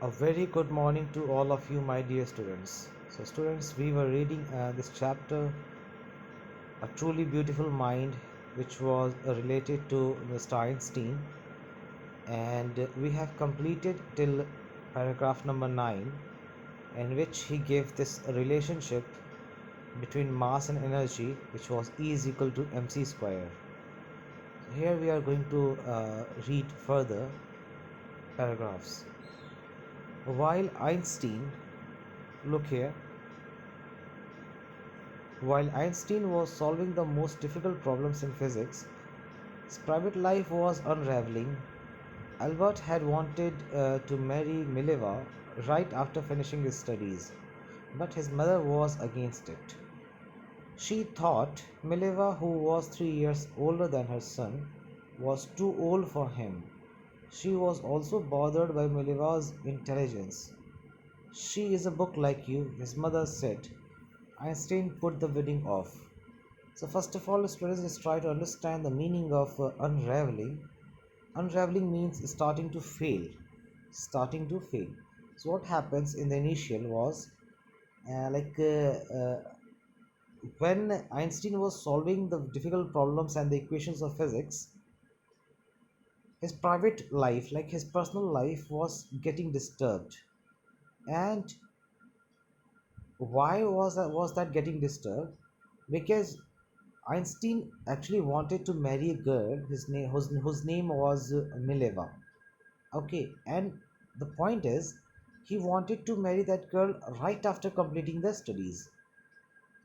A very good morning to all of you, my dear students. So, students, we were reading this chapter, A Truly Beautiful Mind, which was related to Mr. Einstein, and we have completed till paragraph number 9, in which he gave this relationship between mass and energy, which was E is equal to mc square. So here we are going to read further paragraphs. While Einstein, look here, While Einstein was solving the most difficult problems in physics, his private life was unraveling. Albert had wanted to marry Mileva right after finishing his studies, but his mother was against it. She thought Mileva, who was 3 years older than her son, was too old for him. She was also bothered by Mileva's intelligence. She is a book like you, his mother said. Einstein put the wedding off. So first of all, students, just try to understand the meaning of unraveling. Unraveling means starting to fail. Starting to fail. So what happens in the initial was uh, like uh, uh, when Einstein was solving the difficult problems and the equations of physics, his private life, like his personal life, was getting disturbed. And why was that getting disturbed? Because Einstein actually wanted to marry a girl whose name was Mileva. Okay, and the point is, he wanted to marry that girl right after completing the studies,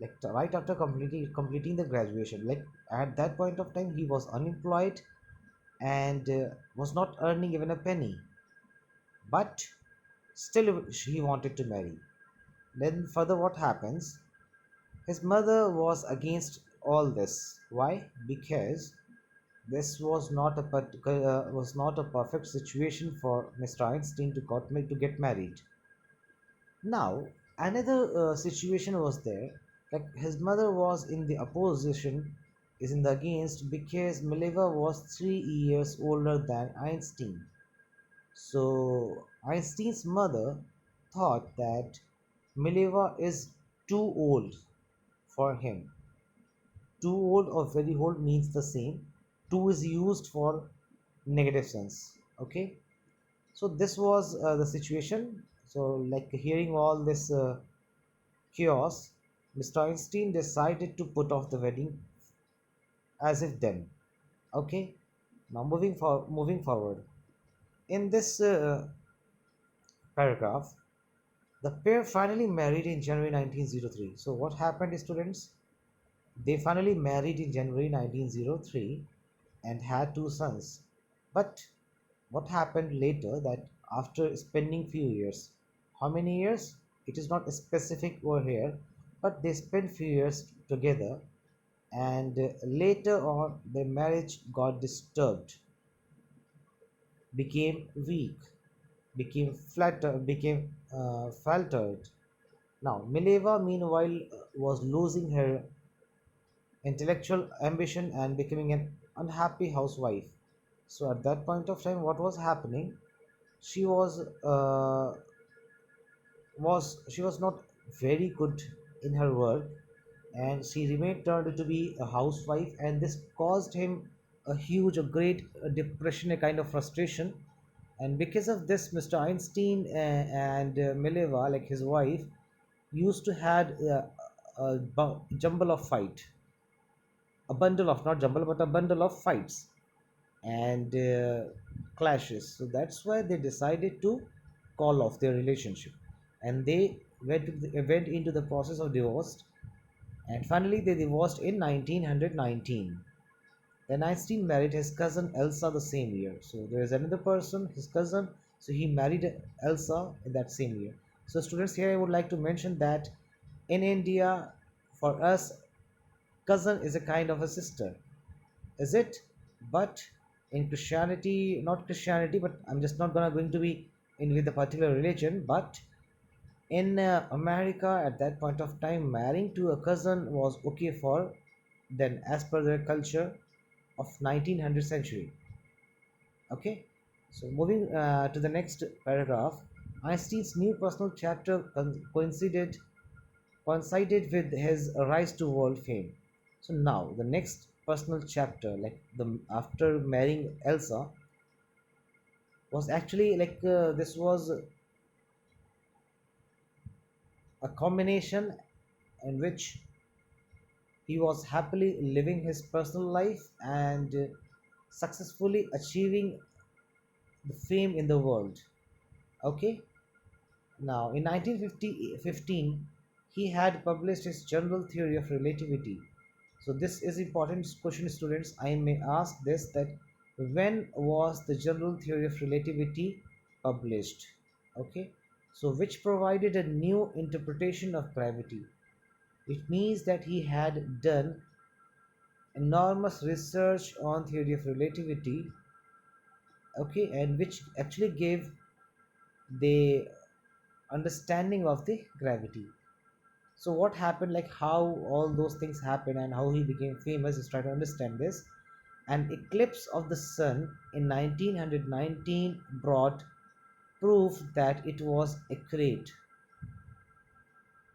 like right after completing the graduation. Like at that point of time, he was unemployed and was not earning even a penny, but still he wanted to marry. Then further, what happens? His mother was against all this. Why? Because this was not a perfect situation for Mr. Einstein to get married. Now, another situation was there. Like his mother was in the opposition, is in the against because Mileva was 3 years older than Einstein. So Einstein's mother thought that Mileva is too old for him. Too old or very old means the same. Too is used for negative sense. Okay, so this was the situation. So like hearing all this chaos, Mr. Einstein decided to put off the wedding as if then. Okay, now moving forward in this paragraph, the pair finally married in January 1903. So what happened, students? They finally married in January 1903 and had two sons. But what happened later, that after spending few years, how many years? It is not specific over here, but they spent few years together, and later on their marriage got disturbed, became weak, became faltered. Now Mileva meanwhile was losing her intellectual ambition and becoming an unhappy housewife. So at that point of time, what was happening? She was not very good in her work, and she remained turned to be a housewife, and this caused him a great depression, a kind of frustration. And because of this, Mr. Einstein and Mileva, like his wife, used to had jumble of fight, a bundle of, not jumble, but a bundle of fights and clashes. So that's why they decided to call off their relationship, and they went into the process of divorce. And finally, they divorced in 1919. Then Einstein married his cousin Elsa the same year. So there is another person, his cousin. So he married Elsa in that same year. So students, here I would like to mention that in India, for us, cousin is a kind of a sister, is it? But in Christianity, not Christianity, but I'm just not gonna going to be in with a particular religion. But in America, at that point of time, marrying to a cousin was okay for then, as per their culture of 1900 century. Okay, so moving to the next paragraph. Einstein's new personal chapter coincided with his rise to world fame. So now the next personal chapter, like the after marrying Elsa, was actually this was a combination in which he was happily living his personal life and successfully achieving the fame in the world. Okay, now in 1915 he had published his general theory of relativity. So this is important question, students. I may ask this, that when was the general theory of relativity published? Okay, so which provided a new interpretation of gravity. It means that he had done enormous research on theory of relativity, okay, and which actually gave the understanding of the gravity. So what happened, like how all those things happened and how he became famous, is try to understand this. An eclipse of the sun in 1919 brought proof that it was accurate.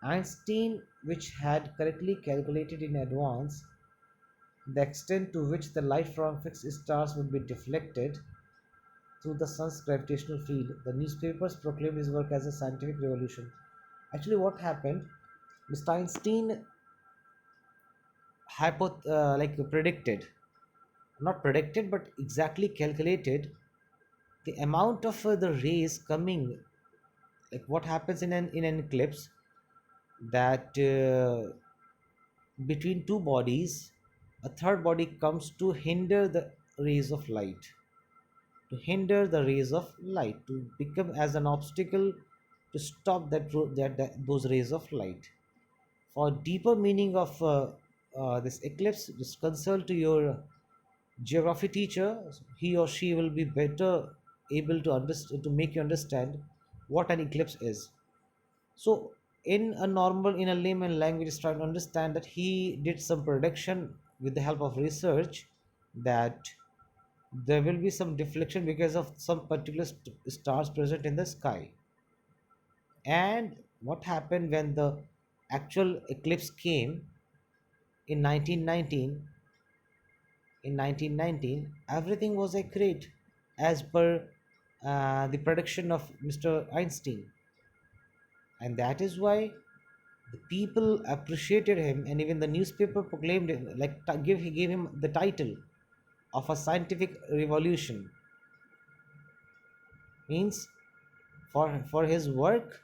Einstein, which had correctly calculated in advance the extent to which the light from fixed stars would be deflected through the sun's gravitational field, the newspapers proclaimed his work as a scientific revolution. Actually, what happened? Mr. Einstein predicted, not predicted, but exactly calculated the amount of the rays coming. Like what happens in an eclipse, that between two bodies, a third body comes to hinder the rays of light, to become as an obstacle to stop those rays of light. For deeper meaning of this eclipse, just consult to your geography teacher. He or she will be better able to understand, to make you understand what an eclipse is. So in a layman language, is trying to understand that he did some prediction with the help of research, that there will be some deflection because of some particular stars present in the sky. And what happened when the actual eclipse came in 1919? In 1919, everything was accurate as per the prediction of Mr. Einstein, and that is why the people appreciated him, and even the newspaper proclaimed him, he gave him the title of a scientific revolution. Means for his work,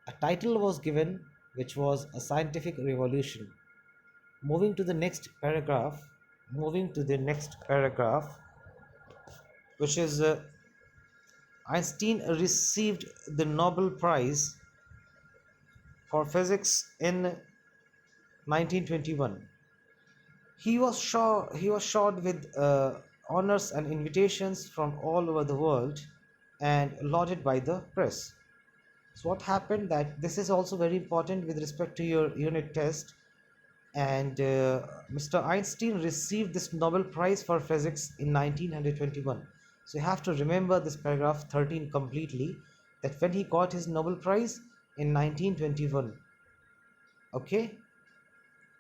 a title was given, which was a scientific revolution. Moving to the next paragraph, which is Einstein received the Nobel Prize for Physics in 1921. He was showered with honors and invitations from all over the world and lauded by the press. So what happened, that this is also very important with respect to your unit test, and Mr. Einstein received this Nobel Prize for Physics in 1921. So you have to remember this paragraph 13 completely, that when he got his Nobel Prize in 1921. Okay,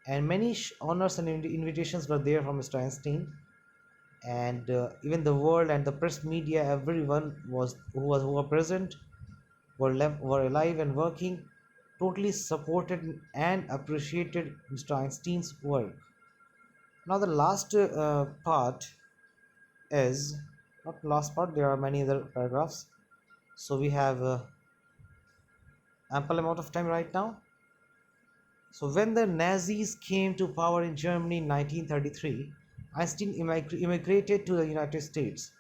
and many honors and invitations were there from Mr. Einstein, and even the world and the press media, everyone who were present, were alive and working, totally supported and appreciated Mr. Einstein's work. Now the last part is, not last part, there are many other paragraphs, so we have ample amount of time right now. So when the Nazis came to power in Germany in 1933, Einstein immigrated to the United States.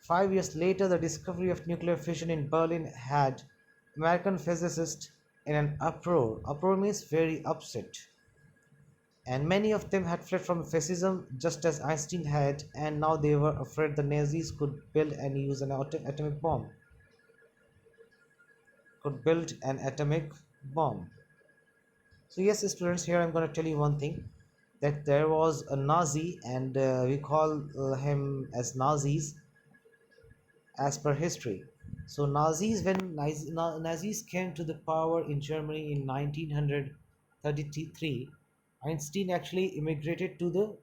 5 years later, the discovery of nuclear fission in Berlin had American physicists in an uproar. Uproar means very upset. And many of them had fled from fascism just as Einstein had, and now they were afraid the Nazis could build an atomic bomb. So yes, students, here I'm going to tell you one thing, that there was a Nazi, and we call him as Nazis as per history. So Nazis came to the power in Germany in 1933, Einstein actually immigrated to the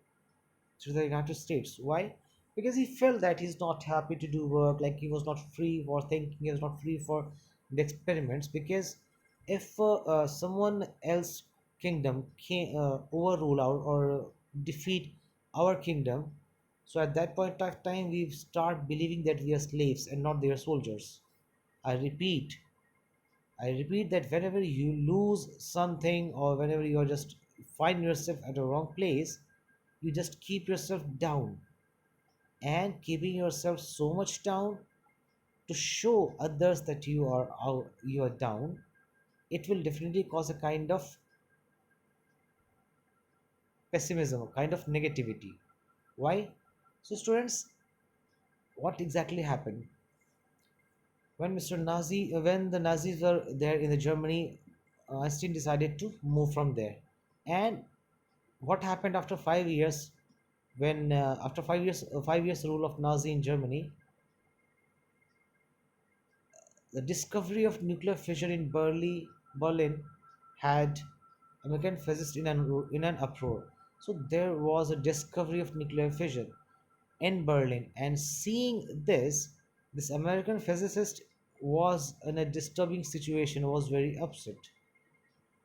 United States. Why? Because he felt that he's not happy to do work, like he was not free for thinking, he was not free for the experiments. Because if someone else kingdom can overrule our or defeat our kingdom, so at that point of time we start believing that we are slaves and not their soldiers. I repeat, I repeat that whenever you lose something or whenever you are just find yourself at a wrong place, you just keep yourself down, and keeping yourself so much down to show others that you are down, it will definitely cause a kind of pessimism, a kind of negativity. Why? So students, what exactly happened when the Nazis were there in the Germany? Einstein decided to move from there. And what happened after 5 years, when after 5 years rule of Nazi in Germany, the discovery of nuclear fission in Berlin had American physicists in an uproar. So there was a discovery of nuclear fission in Berlin, and seeing this American physicist was in a disturbing situation, was very upset.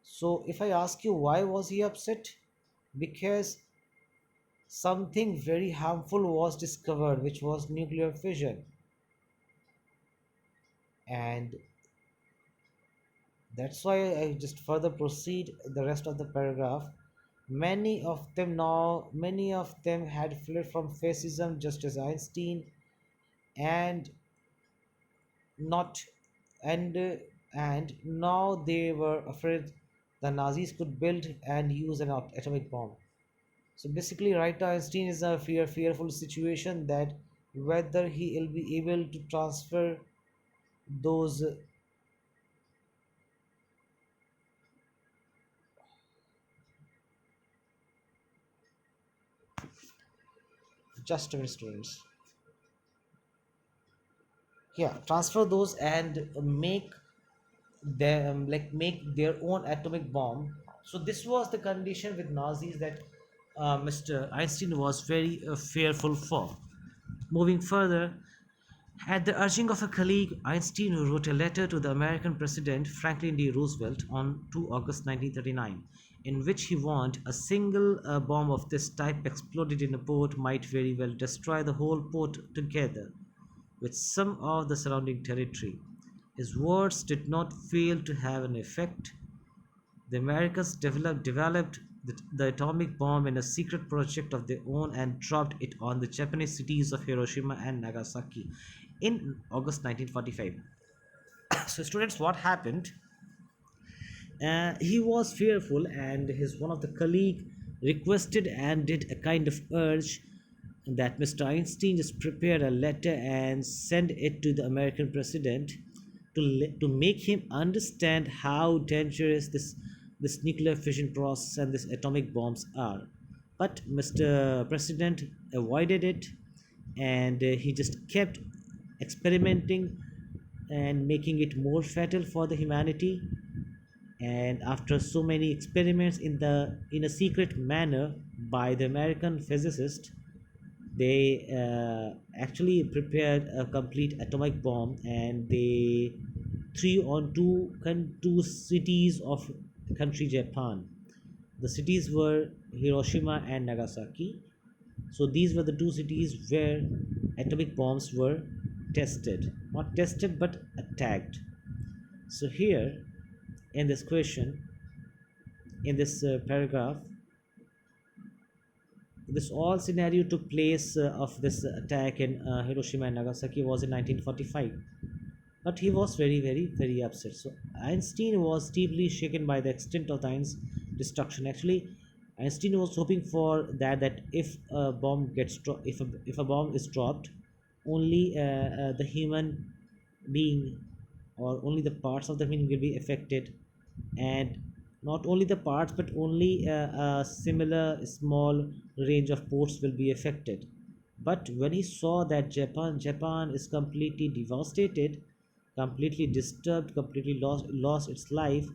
So if I ask you why was he upset? Because something very harmful was discovered, which was nuclear fission. And that's why I just further proceed the rest of the paragraph. Many of them had fled from fascism, just as Einstein, and not and and now they were afraid the Nazis could build and use an atomic bomb. So basically, right now Einstein is a fearful situation that whether he will be able to transfer those. Just a minute, students. Yeah, transfer those and make them like make their own atomic bomb. So this was the condition with Nazis that Mr. Einstein was very fearful for. Moving further, at the urging of a colleague, Einstein wrote a letter to the American President Franklin D. Roosevelt on 2 August 1939, in which he warned a single bomb of this type exploded in a port might very well destroy the whole port together with some of the surrounding territory. His words did not fail to have an effect. The Americans developed the atomic bomb in a secret project of their own and dropped it on the Japanese cities of Hiroshima and Nagasaki in August 1945. So, students, what happened? He was fearful, and his one of the colleague requested and did a kind of urge that Mr. Einstein just prepare a letter and send it to the American president to make him understand how dangerous this nuclear fission process and this atomic bombs are. But Mr. President avoided it, and he just kept experimenting and making it more fatal for the humanity. And after so many experiments in a secret manner by the American physicist, they actually prepared a complete atomic bomb, and they threw on two cities of country Japan. The cities were Hiroshima and Nagasaki. So these were the two cities where atomic bombs were tested, not tested but attacked. So here in this question, in this paragraph, this all scenario took place of this attack in Hiroshima and Nagasaki was in 1945. But he was very upset. So Einstein was deeply shaken by the extent of the destruction. Actually, Einstein was hoping for that if a bomb if a bomb is dropped, only the human being or only the parts of the being will be affected, and not only the parts but only a similar small range of ports will be affected. But when he saw that Japan is completely devastated, completely disturbed, completely lost its life.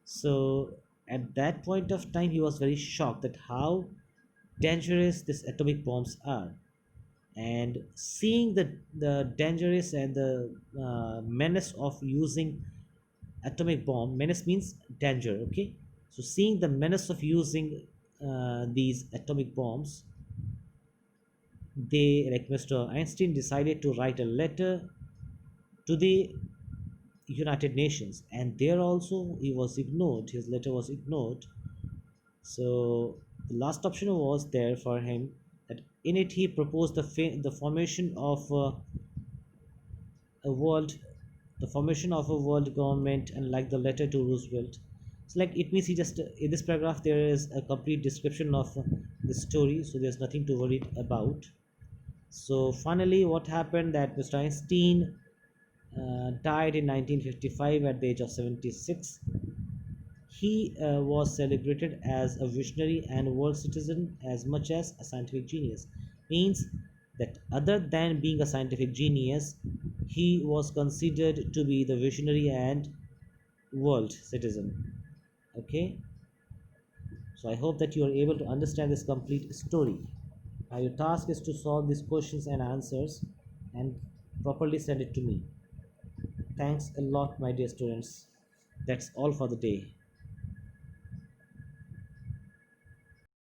So at that point of time, he was very shocked that how dangerous these atomic bombs are. And seeing the dangerous and the menace of using atomic bomb, menace means danger, okay? So seeing the menace of using these atomic bombs, they, like Mr. Einstein, decided to write a letter to the United Nations, and there also he was ignored. His letter was ignored. So the last option was there for him, that in it he proposed the formation of a world, the formation of a world government, and like the letter to Roosevelt. So like it means he just in this paragraph there is a complete description of the story, so there's nothing to worry about. So finally, what happened that Mr. Einstein died in 1955 at the age of 76. He was celebrated as a visionary and world citizen as much as a scientific genius. Means that other than being a scientific genius, he was considered to be the visionary and world citizen. Okay, so I hope that you are able to understand this complete story. Now, your task is to solve these questions and answers and properly send it to me. Thanks a lot, my dear students. That's all for the day.